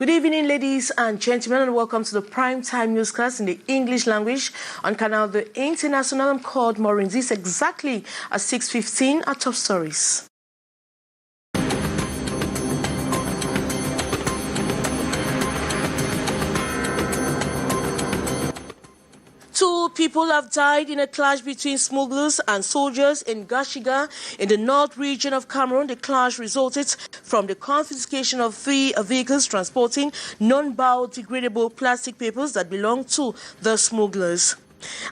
Good evening, ladies and gentlemen, and welcome to the Prime Time Newscast in the English language on Canal the International. I'm called Maureen. This exactly at 6:15 at Top Stories. Two people have died in a clash between smugglers and soldiers in Gashiga in the north region of Cameroon. The clash resulted from the confiscation of 3 vehicles transporting non-biodegradable plastic papers that belonged to the smugglers.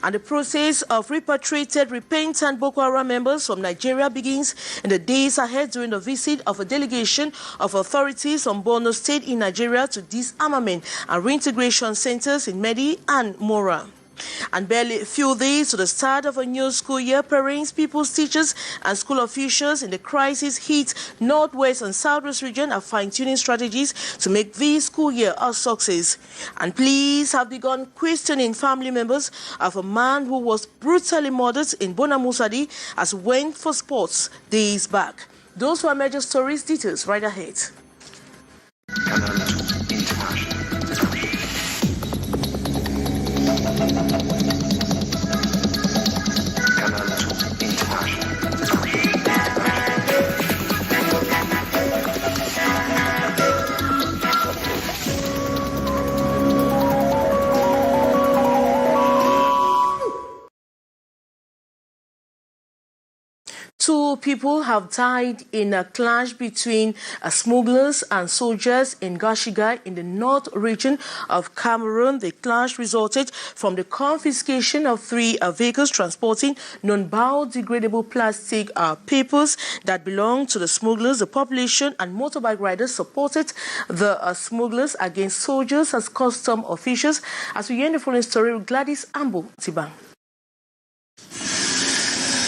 And the process of repatriated repentant Boko Haram members from Nigeria begins in the days ahead during the visit of a delegation of authorities from Borno State in Nigeria to disarmament and reintegration centers in Medi and Mora. And barely a few days to the start of a new school year, parents, pupils, teachers, and school officials in the crisis-hit northwest and southwest region are fine-tuning strategies to make this school year a success. And police have begun questioning family members of a man who was brutally murdered in Bonamusadi as he went for sports days back. Those were major stories. Details right ahead. Two people have died in a clash between smugglers and soldiers in Gashiga in the north region of Cameroon. The clash resulted from the confiscation of 3 vehicles transporting non-biodegradable plastic papers that belonged to the smugglers. The population and motorbike riders supported the smugglers against soldiers as custom officials. As we hear the following story with Gladys Ambo Tibang.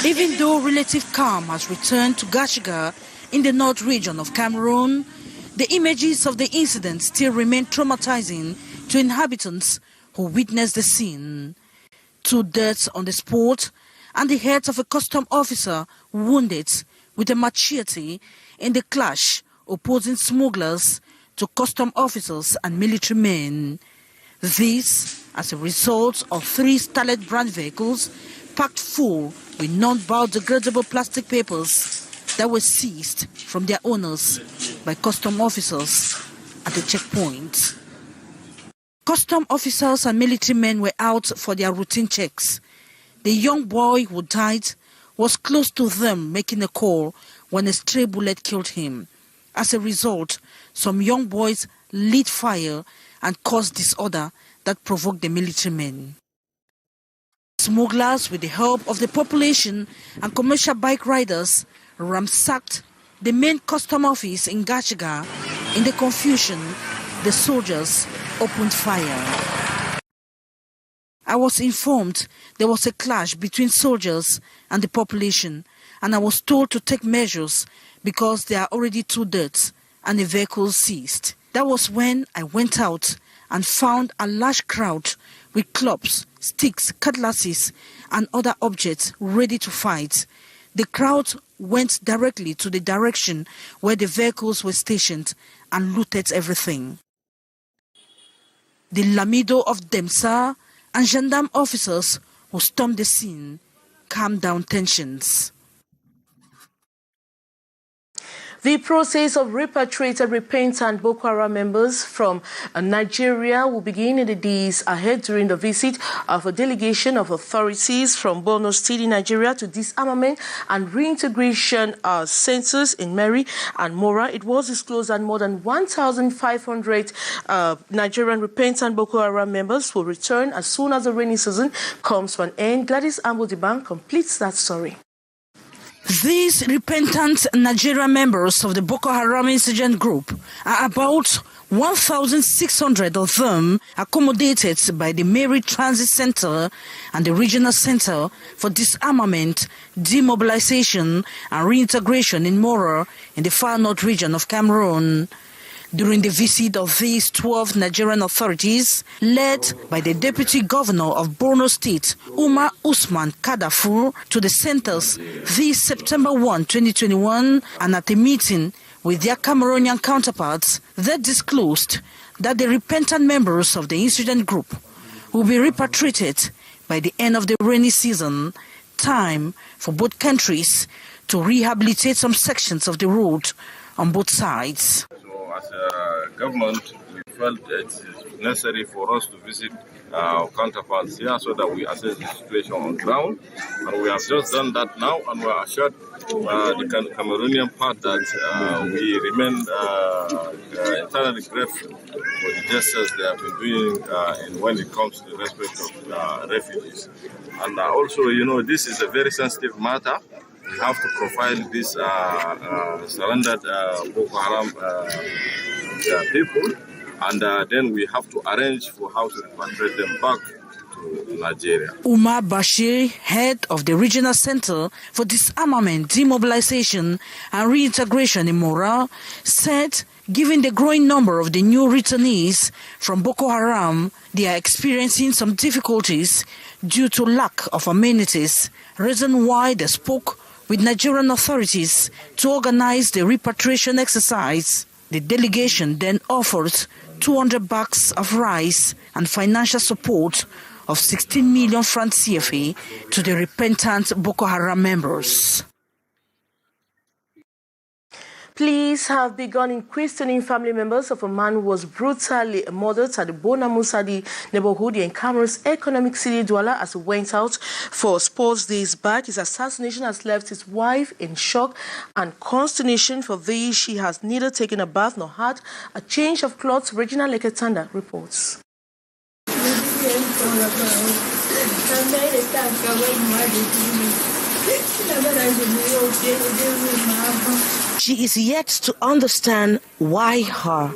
Even though relative calm has returned to Gashiga in the north region of Cameroon, the images of the incident still remain traumatizing to inhabitants who witnessed the scene. 2 deaths on the spot and the head of a custom officer wounded with a machete in the clash opposing smugglers to custom officers and military men. This as a result of 3 Starlet brand vehicles packed full with non-biodegradable plastic papers that were seized from their owners by custom officers at the checkpoint. Custom officers and military men were out for their routine checks. The young boy who died was close to them making a call when a stray bullet killed him. As a result, some young boys lit fire and caused disorder that provoked the military men. Smugglers, with the help of the population and commercial bike riders, ransacked the main custom office in Gashiga. In the confusion, the soldiers opened fire. I was informed there was a clash between soldiers and the population, and I was told to take measures because there are already 2 deaths and a vehicle seized. That was when I went out and found a large crowd with clubs, sticks, cutlasses, and other objects ready to fight. The crowd went directly to the direction where the vehicles were stationed and looted everything. The Lamido of Demsa and gendarme officers who stormed the scene calmed down tensions. The process of repatriated repentant Boko Haram members from Nigeria will begin in the days ahead during the visit of a delegation of authorities from Borno State in Nigeria to disarmament and reintegration centers in Meri and Mora. It was disclosed that more than 1,500 Nigerian repentant Boko Haram members will return as soon as the rainy season comes to an end. Gladys Ambo Dibang completes that story. These repentant Nigerian members of the Boko Haram insurgent group are about 1,600 of them accommodated by the Mary Transit Center and the Regional Center for Disarmament, Demobilization and Reintegration in Mora in the far north region of Cameroon. During the visit of these 12 Nigerian authorities, led by the Deputy Governor of Borno State, Umar Usman Kadafur, to the centers this September 1, 2021, and at a meeting with their Cameroonian counterparts, they disclosed that the repentant members of the insurgent group will be repatriated by the end of the rainy season, time for both countries to rehabilitate some sections of the road on both sides. As a government, we felt it is necessary for us to visit our counterparts here so that we assess the situation on ground. And we have just done that now, and we are assured the Cameroonian part that we remain entirely grateful for the gestures they have been doing when it comes to the respect of refugees. And also, you know, this is a very sensitive matter. We have to profile these surrendered Boko Haram people, and then we have to arrange for how to repatriate them back to Nigeria. Umar Bashir, head of the Regional Center for Disarmament, Demobilization and Reintegration in Mora, said given the growing number of the new returnees from Boko Haram, they are experiencing some difficulties due to lack of amenities, reason why they spoke with Nigerian authorities to organize the repatriation exercise. The delegation then offered 200 bags of rice and financial support of 16 million francs CFA to the repentant Boko Haram members. Police have begun in questioning family members of a man who was brutally murdered at the Bonamusadi neighborhood in Cameroon's economic city Douala as he went out for sports days back. His assassination has left his wife in shock and consternation. For this, she has neither taken a bath nor had a change of clothes. Regina Leketanda reports. She is yet to understand why her.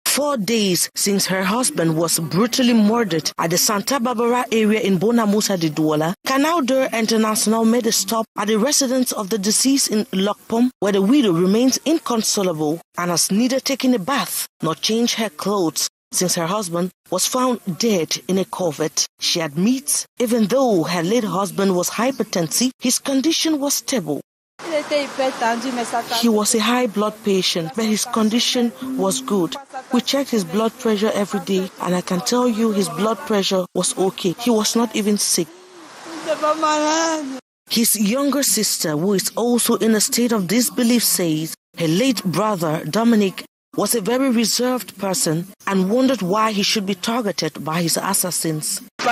4 days since her husband was brutally murdered at the Santa Barbara area in Bonamusa de Douala, Canal International made a stop at the residence of the deceased in Lokpom, where the widow remains inconsolable and has neither taken a bath nor changed her clothes since her husband was found dead in a covert. She admits even though her late husband was hypertensive, his condition was stable. He was a high blood patient, but his condition was good. We checked his blood pressure every day, and I can tell you his blood pressure was okay. He was not even sick. His younger sister, who is also in a state of disbelief, says her late brother, Dominic, was a very reserved person and wondered why he should be targeted by his assassins. He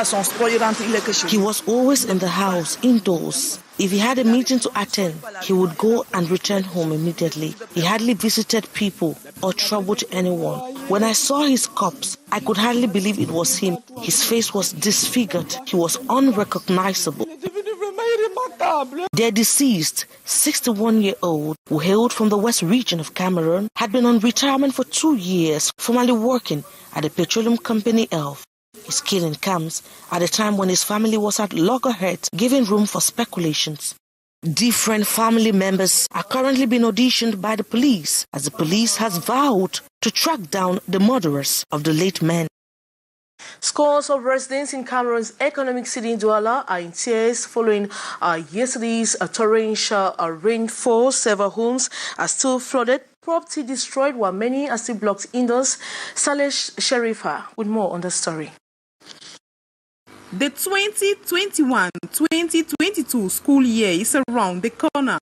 was always in the house, indoors. If he had a meeting to attend, he would go and return home immediately. He hardly visited people or troubled anyone. When I saw his corpse, I could hardly believe it was him. His face was disfigured. He was unrecognizable. Their deceased, 61-year-old, who hailed from the west region of Cameroon, had been on retirement for 2 years, formerly working at the petroleum company Elf. His killing comes at a time when his family was at loggerheads, giving room for speculations. Different family members are currently being auditioned by the police, as the police has vowed to track down the murderers of the late man. Scores of residents in Cameroon's economic city Douala are in tears following yesterday's torrential rainfall. Several homes are still flooded, property destroyed, while many are still blocked indoors. Saleh Sherifa with more on the story. The 2021-2022 school year is around the corner.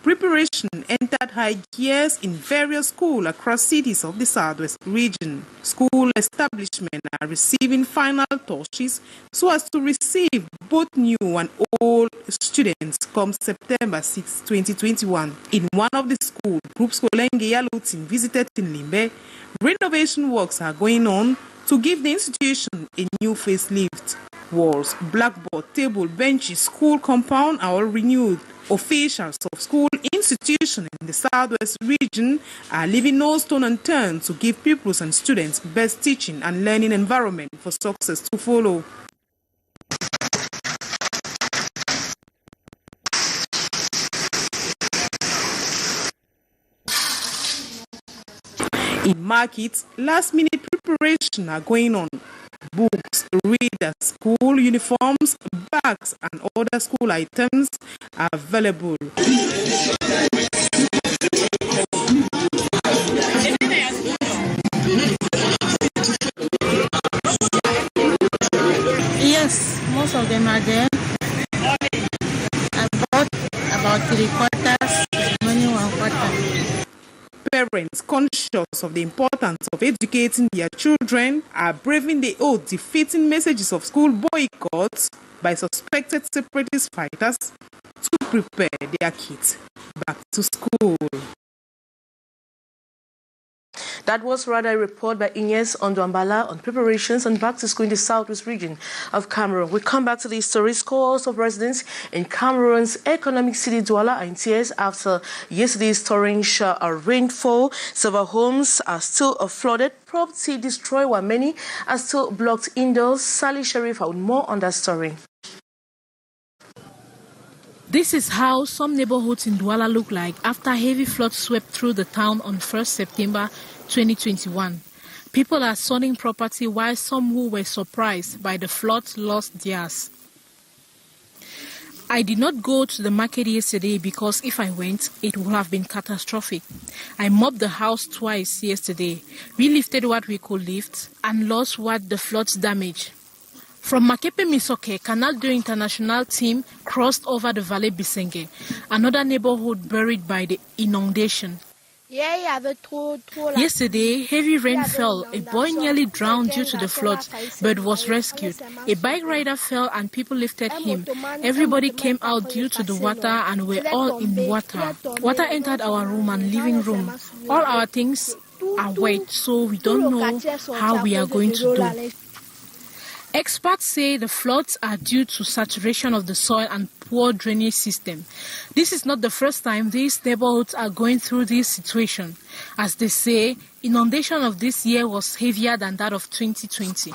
Preparation entered high gears in various schools across cities of the Southwest region. School establishments are receiving final touches so as to receive both new and old students come September 6, 2021. In one of the schools, Group Scolaire Yalutin visited in Limbe, renovation works are going on to give the institution a new facelift. Walls, blackboard, table, benches, school compound are all renewed. Officials of school institutions in the Southwest region are leaving no stone unturned to give pupils and students best teaching and learning environment for success to follow. In markets, last-minute preparation are going on. Books, readers, school uniforms, bags, and other school items are available. Yes, most of them are there. I bought about 3/4, money 1/4. Parents, conscious of the importance of educating their children, are braving the oath defeating messages of school boycotts by suspected separatist fighters to prepare their kids back to school. That was rather a report by Ines Ondwambala on preparations and back to school in the southwest region of Cameroon. We come back to the story. Scores of residents in Cameroon's economic city Douala are in tears after yesterday's torrential rainfall. Several homes are still flooded, property destroyed, while many are still blocked indoors. Sally Sharif had more on that story. This is how some neighborhoods in Douala look like after heavy floods swept through the town on 1st September 2021. People are selling property while some who were surprised by the floods lost theirs. I did not go to the market yesterday because if I went, it would have been catastrophic. I mopped the house twice yesterday. We lifted what we could lift and lost what the floods damaged. From Makepe Misoke, Canal International team crossed over the Valley Bisenge, another neighborhood buried by the inundation. Yesterday, heavy rain fell. A boy nearly drowned due to the floods, but was rescued. A bike rider fell and people lifted him. Everybody came out due to the water and were all in water. Water entered our room and living room. All our things are wet, so we don't know how we are going to do. Experts say the floods are due to saturation of the soil and poor drainage system. This is not the first time these neighborhoods are going through this situation. As they say, inundation of this year was heavier than that of 2020.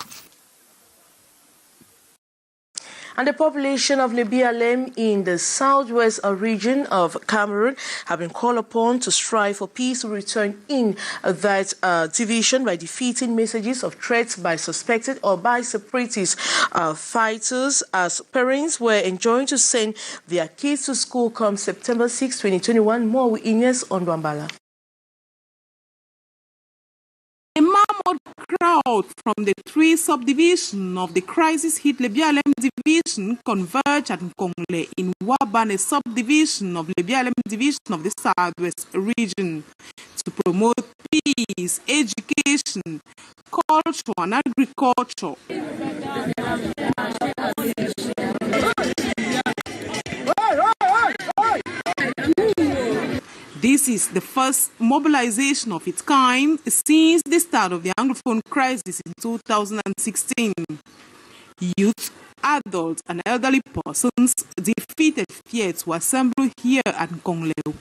And the population of Lebialem in the southwest region of Cameroon have been called upon to strive for peace to return in that division by defeating messages of threats by suspected or by separatist fighters, as parents were enjoined to send their kids to school come September 6, 2021. More with Ines Ondwambala. A mammoth crowd from the three subdivisions of the crisis-hit Lebialem division converged at Nkongle in Wabane subdivision of Lebialem division of the southwest region to promote peace, education, culture and agriculture. This is the first mobilization of its kind since the start of the Anglophone crisis in 2016. Youth, adults, and elderly persons defeated fear to assemble here at Nkongle.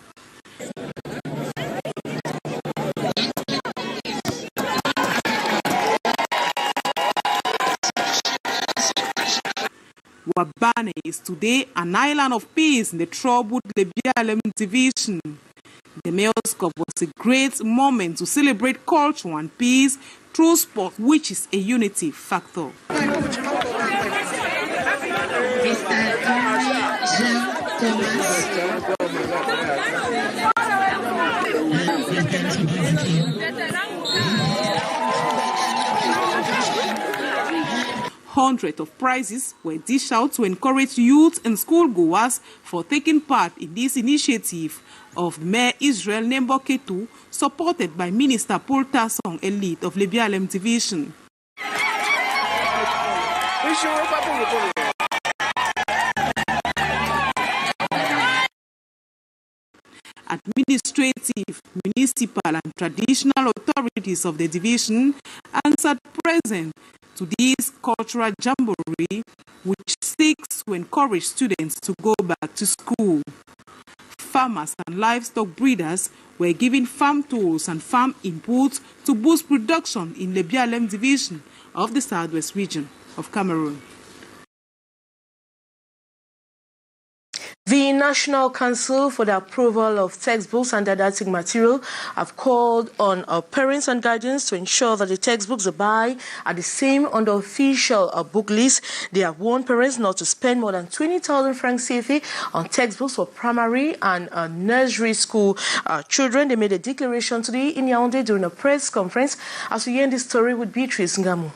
Wabane is today an island of peace in the troubled Lebialem division. The Mayor's Cup was a great moment to celebrate culture and peace through sport, which is a unity factor. Hundreds of prizes were dished out to encourage youth and schoolgoers for taking part in this initiative of Mayor Israel Nembo Ketu, supported by Minister Paul Tassong Elite of Lebialem Division. Administrative, municipal and traditional authorities of the division answered present to this cultural jamboree, which seeks to encourage students to go back to school. Farmers and livestock breeders were given farm tools and farm inputs to boost production in the Lebialem division of the southwest region of Cameroon. The National Council for the Approval of Textbooks and Didactic Material have called on parents and guardians to ensure that the textbooks they buy are the same on the official book list. They have warned parents not to spend more than 20,000 francs CFA on textbooks for primary and nursery school children. They made a declaration today in Yaoundé during a press conference. As we hear this story with Beatrice Ngamu.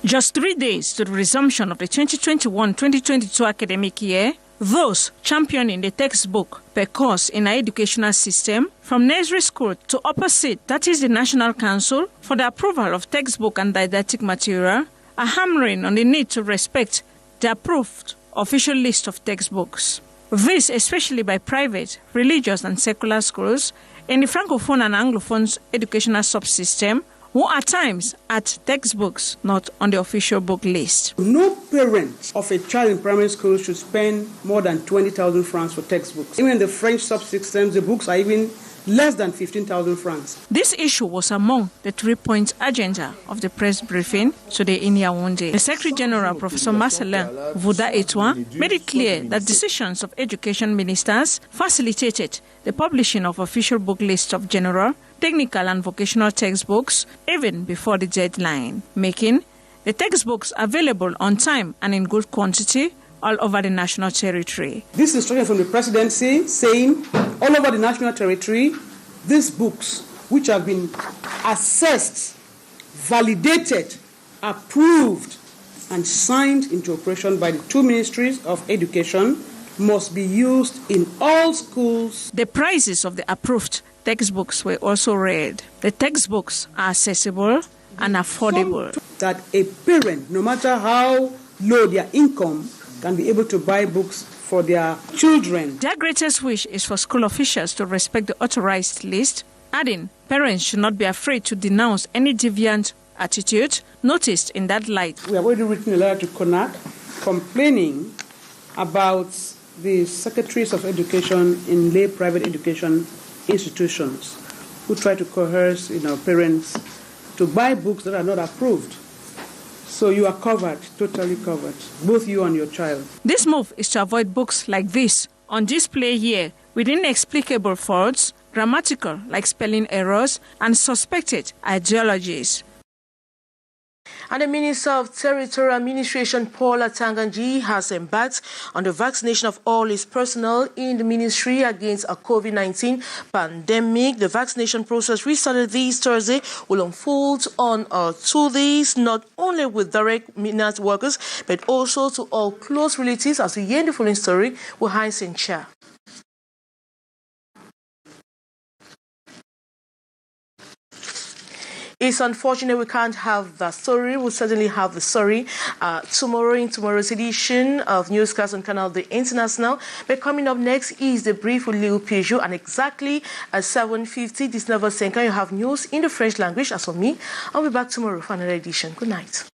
Just 3 days to the resumption of the 2021-2022 academic year, those championing the textbook per course in our educational system, from nursery school to upper seed, that is the National Council for the Approval of Textbook and Didactic Material, are hammering on the need to respect the approved official list of textbooks. This especially by private, religious and secular schools in the Francophone and Anglophone educational subsystem, who at times add textbooks not on the official book list. No parent of a child in primary school should spend more than 20,000 francs for textbooks. Even in the French subsystems, the books are even less than 15,000 francs. This issue was among the 3-point agenda of the press briefing today in Yaoundé. The Secretary General, Professor Marcelin Vouda-Etouin, made it clear that decisions of education ministers facilitated the publishing of official book lists of general, technical and vocational textbooks even before the deadline, making the textbooks available on time and in good quantity all over the national territory. This instruction from the presidency saying all over the national territory, these books which have been assessed, validated, approved and signed into operation by the 2 ministries of education must be used in all schools. The prices of the approved textbooks were also read. The textbooks are accessible and affordable. That a parent, no matter how low their income, can be able to buy books for their children. Their greatest wish is for school officials to respect the authorized list, adding parents should not be afraid to denounce any deviant attitude noticed in that light. We have already written a letter to CONAC complaining about the secretaries of education in lay private education institutions who try to coerce parents to buy books that are not approved. So you are covered, totally covered, both you and your child. This move is to avoid books like this on display here with inexplicable faults, grammatical like spelling errors, and suspected ideologies. And the Minister of Territorial Administration, Paul Atanganji, has embarked on the vaccination of all his personnel in the ministry against a COVID-19 pandemic. The vaccination process restarted this Thursday will unfold on 2 days, not only with direct MINAT workers, but also to all close relatives, as we hear in the following story with Heinz in Cha. It's unfortunate we can't have that story. We'll certainly have the story tomorrow in tomorrow's edition of Newscast on Canal the International. But coming up next is the brief with Leo Peugeot, and exactly at 7:50 this Nova Senka, you have news in the French language. As for me, I'll be back tomorrow for another edition. Good night.